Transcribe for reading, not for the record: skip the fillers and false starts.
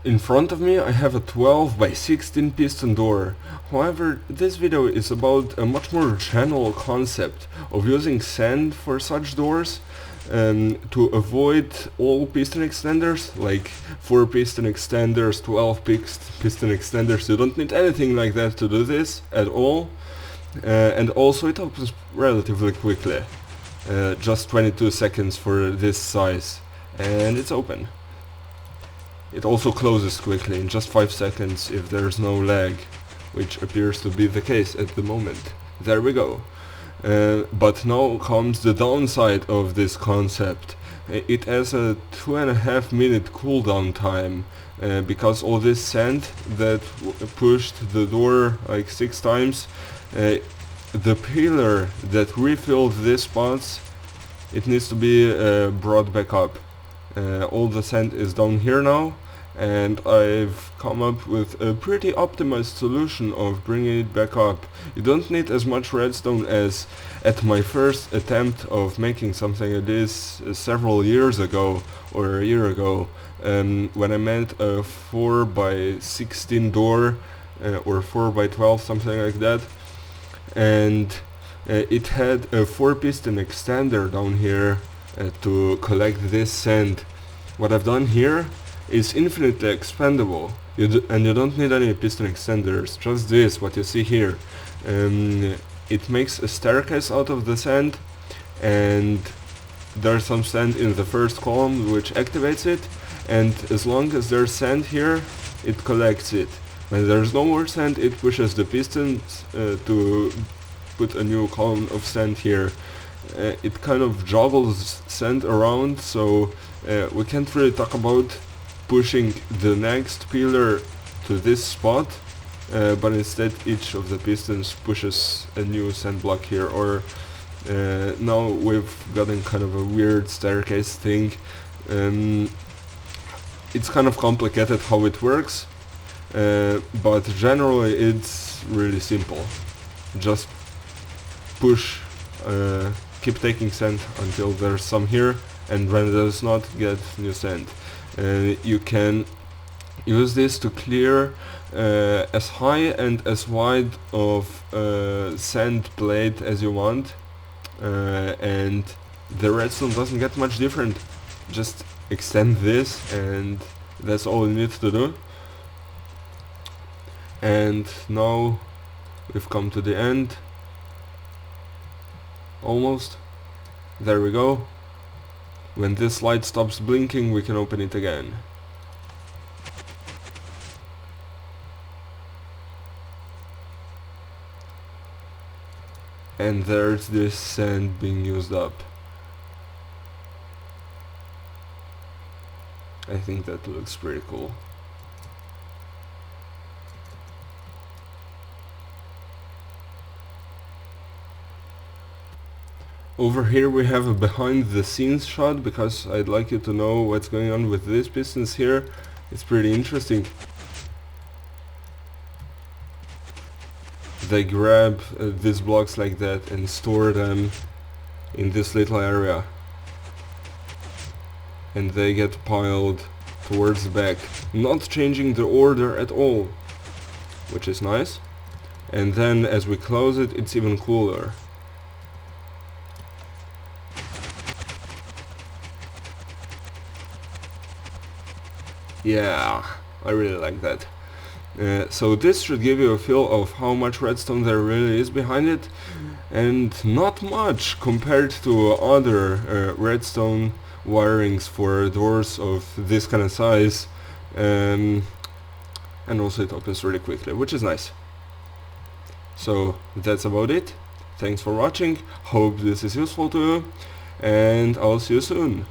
In front of me I have a 12 by 16 piston door. However, this video is about a much more general concept of using sand for such doors to avoid all piston extenders, like 4 piston extenders, 12 piston extenders. You don't need anything like that to do this at all. And also it opens relatively quickly. Just 22 seconds for this size. And it's open. It also closes quickly in just 5 seconds if there's no lag, which appears to be the case at the moment. There we go. But now comes the downside of this concept. It has a 2.5 minute cooldown time because all this sand that pushed the door like 6 times, the pillar that refilled these spots, it needs to be brought back up. All the sand is down here now, and I've come up with a pretty optimized solution of bringing it back up. You don't need as much redstone as at my first attempt of making something like this several years ago, or a year ago, when I made a 4 by 16 door or 4 by 12, something like that, and it had a 4 piston extender down here to collect this sand. What I've done here is infinitely expandable, and you don't need any piston extenders, just this, what you see here. It makes a staircase out of the sand, and there's some sand in the first column which activates it, and as long as there's sand here, it collects it. When there's no more sand, it pushes the pistons to put a new column of sand here. It kind of juggles sand around, so we can't really talk about pushing the next pillar to this spot, but instead each of the pistons pushes a new sand block here, or now we've gotten kind of a weird staircase thing. It's kind of complicated how it works, but generally it's really simple. Just push, keep taking sand until there's some here, and when there's not, get new sand. You can use this to clear as high and as wide of sand plate as you want, and the redstone doesn't get much different. Just extend this, and that's all you need to do. And now we've come to the end. Almost. There we go. When this light stops blinking, we can open it again. And there's this sand being used up. I think that looks pretty cool. Over here we have a behind the scenes shot, because I'd like you to know what's going on with these pistons here. It's pretty interesting. They grab these blocks like that and store them in this little area, and they get piled towards the back, not changing the order at all, which is nice. And then as we close it, it's even cooler. Yeah, I really like that. So this should give you a feel of how much redstone there really is behind it, and not much compared to other redstone wirings for doors of this kind of size, and also it opens really quickly, which is nice. So that's about it. Thanks for watching, hope this is useful to you, and I'll see you soon.